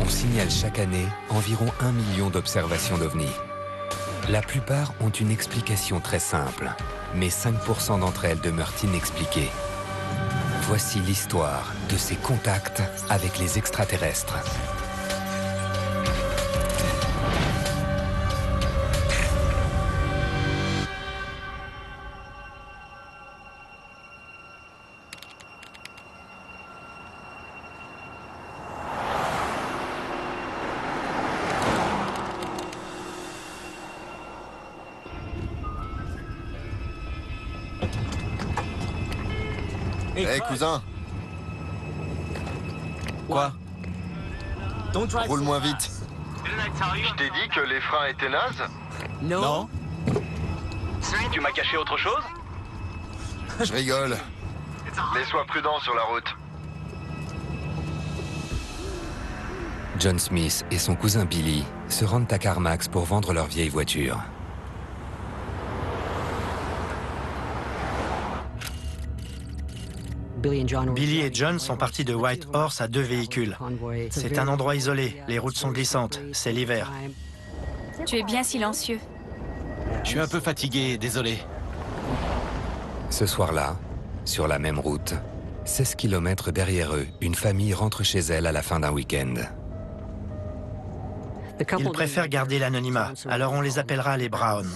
On signale chaque année environ 1 million d'observations d'OVNI. La plupart ont une explication très simple, mais 5% d'entre elles demeurent inexpliquées. Voici l'histoire de ces contacts avec les extraterrestres. Hé cousin. Quoi? Roule moins vite. Je t'ai dit que les freins étaient nazes? Non. Tu m'as caché autre chose? Je rigole. Mais sois prudent sur la route. John Smith et son cousin Billy se rendent à CarMax pour vendre leur vieille voiture. Billy et John sont partis de White Horse à 2 véhicules. C'est un endroit isolé, les routes sont glissantes, c'est l'hiver. Tu es bien silencieux. Je suis un peu fatigué, désolé. Ce soir-là, sur la même route, 16 km derrière eux, une famille rentre chez elle à la fin d'un week-end. Ils préfèrent garder l'anonymat, alors on les appellera les Brown.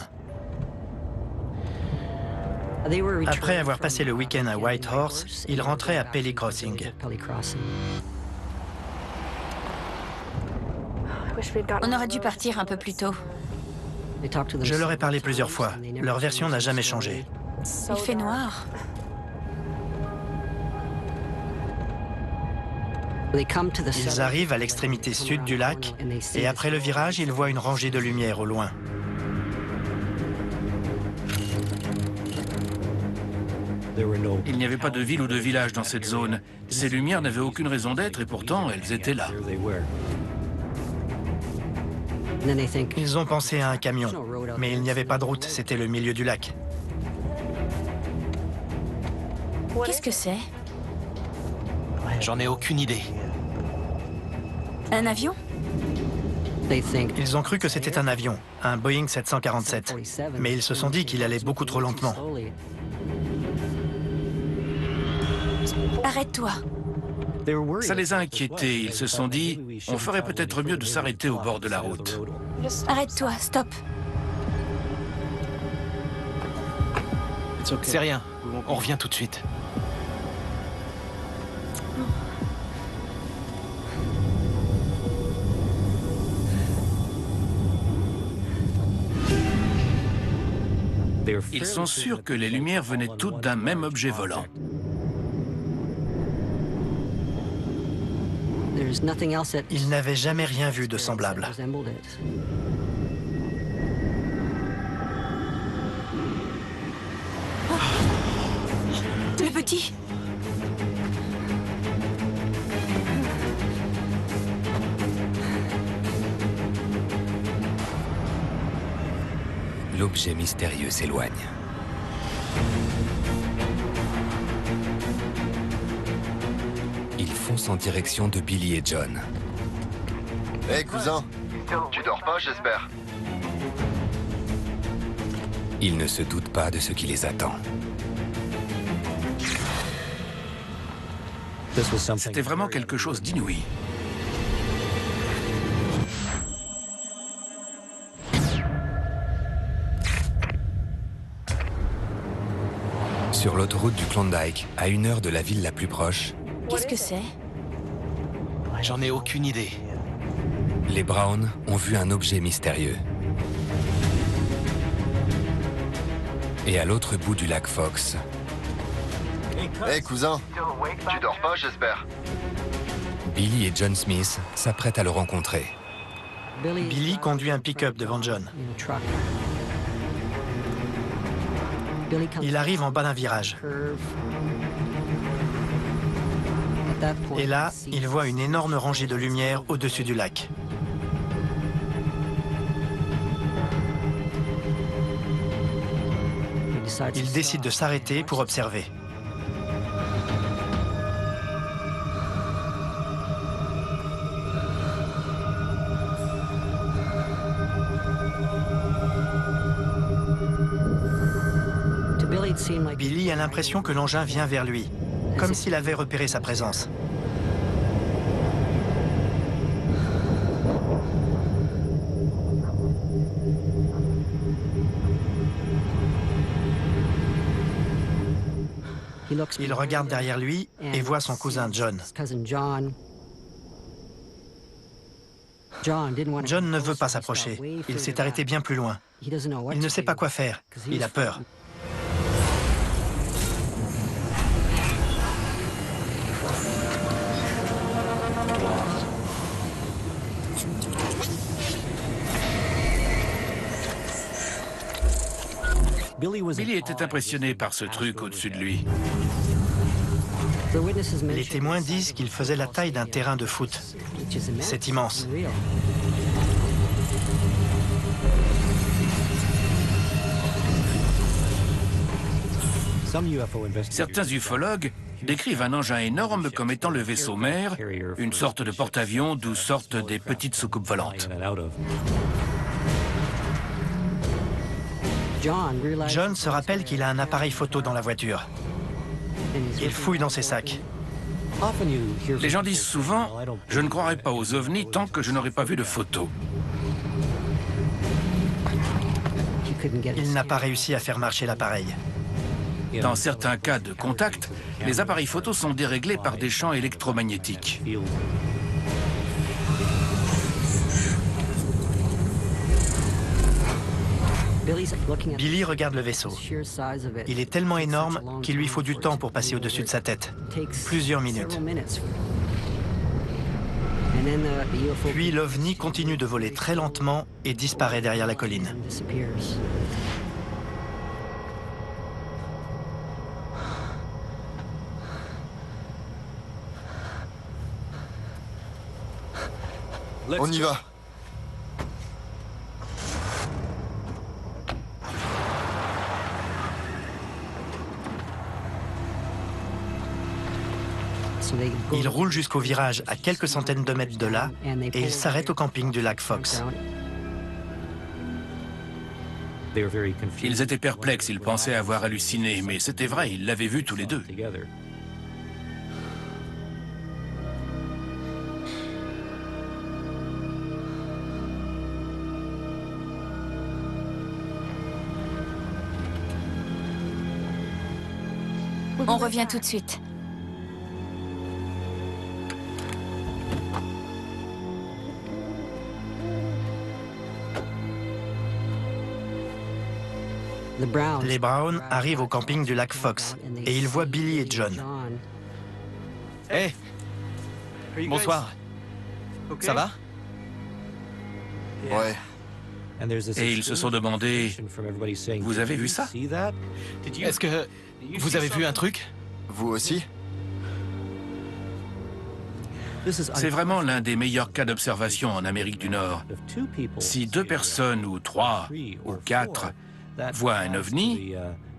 Après avoir passé le week-end à White Horse, ils rentraient à Pelly Crossing. On aurait dû partir un peu plus tôt. Je leur ai parlé plusieurs fois. Leur version n'a jamais changé. Il fait noir. Ils arrivent à l'extrémité sud du lac et après le virage, ils voient une rangée de lumière au loin. Il n'y avait pas de ville ou de village dans cette zone. Ces lumières n'avaient aucune raison d'être et pourtant elles étaient là. Ils ont pensé à un camion, mais il n'y avait pas de route, c'était le milieu du lac. Qu'est-ce que c'est? J'en ai aucune idée. Un avion? Ils ont cru que c'était un avion, un Boeing 747, mais ils se sont dit qu'il allait beaucoup trop lentement. Arrête-toi. Ça les a inquiétés. Ils se sont dit, on ferait peut-être mieux de s'arrêter au bord de la route. Arrête-toi, stop. C'est rien, on revient tout de suite. Ils sont sûrs que les lumières venaient toutes d'un même objet volant. Ils n'avaient jamais rien vu de semblable. Le petit. L'objet mystérieux s'éloigne. Ils foncent en direction de Billy et John. Hé cousin, tu dors pas j'espère? Ils ne se doutent pas de ce qui les attend. C'était vraiment quelque chose d'inouï. Sur l'autoroute du Klondike, à 1 heure de la ville la plus proche, Qu'est-ce que c'est? J'en ai aucune idée. les Brown ont vu un objet mystérieux. Et à l'autre bout du lac Fox, Hé cousin, tu dors pas j'espère? Billy et John Smith s'apprêtent à le rencontrer. Billy conduit un pick-up devant John. Il arrive en bas d'un virage. Et là, il voit une énorme rangée de lumière au-dessus du lac. Il décide de s'arrêter pour observer. Billy a l'impression que l'engin vient vers lui, comme s'il avait repéré sa présence. Il regarde derrière lui et voit son cousin John. John ne veut pas s'approcher. Il s'est arrêté bien plus loin. Il ne sait pas quoi faire. Il a peur. Billy était impressionné par ce truc au-dessus de lui. Les témoins disent qu'il faisait la taille d'un terrain de foot. C'est immense. Certains ufologues décrivent un engin énorme comme étant le vaisseau mère, une sorte de porte-avions d'où sortent des petites soucoupes volantes. John se rappelle qu'il a un appareil photo dans la voiture. Il fouille dans ses sacs. Les gens disent souvent « Je ne croirai pas aux ovnis tant que je n'aurai pas vu de photos ». Il n'a pas réussi à faire marcher l'appareil. Dans certains cas de contact, les appareils photos sont déréglés par des champs électromagnétiques. Billy regarde le vaisseau. Il est tellement énorme qu'il lui faut du temps pour passer au-dessus de sa tête. Plusieurs minutes. Puis l'OVNI continue de voler très lentement et disparaît derrière la colline. On y va. Il roule jusqu'au virage à quelques centaines de mètres de là et il s'arrête au camping du lac Fox. Ils étaient perplexes, ils pensaient avoir halluciné, mais c'était vrai, ils l'avaient vu tous les deux. On revient tout de suite. Les Brown arrivent au camping du lac Fox et ils voient Billy et John. Hé Bonsoir. Ça va? Ouais. Et ils se sont demandé « Vous avez vu ça ?» Est-ce que vous avez vu un truc? Vous aussi? C'est vraiment l'un des meilleurs cas d'observation en Amérique du Nord. Si 2 personnes, ou 3, ou 4, voient un ovni,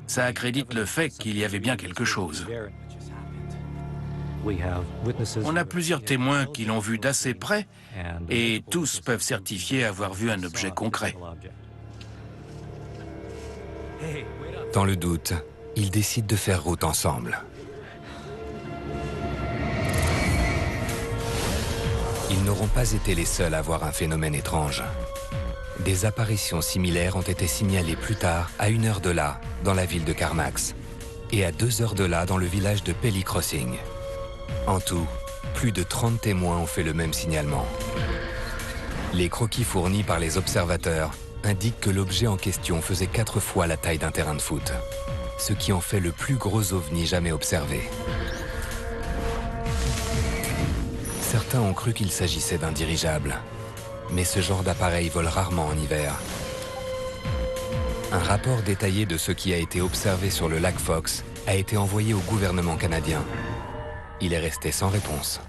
ça accrédite le fait qu'il y avait bien quelque chose. On a plusieurs témoins qui l'ont vu d'assez près et tous peuvent certifier avoir vu un objet concret. Dans le doute, ils décident de faire route ensemble. Ils n'auront pas été les seuls à voir un phénomène étrange. Des apparitions similaires ont été signalées plus tard, à 1 heure de là, dans la ville de Carmax, et à 2 heures de là, dans le village de Pelly Crossing. En tout, plus de 30 témoins ont fait le même signalement. Les croquis fournis par les observateurs indiquent que l'objet en question faisait 4 fois la taille d'un terrain de foot, ce qui en fait le plus gros ovni jamais observé. Certains ont cru qu'il s'agissait d'un dirigeable, mais ce genre d'appareil vole rarement en hiver. Un rapport détaillé de ce qui a été observé sur le lac Fox a été envoyé au gouvernement canadien. Il est resté sans réponse.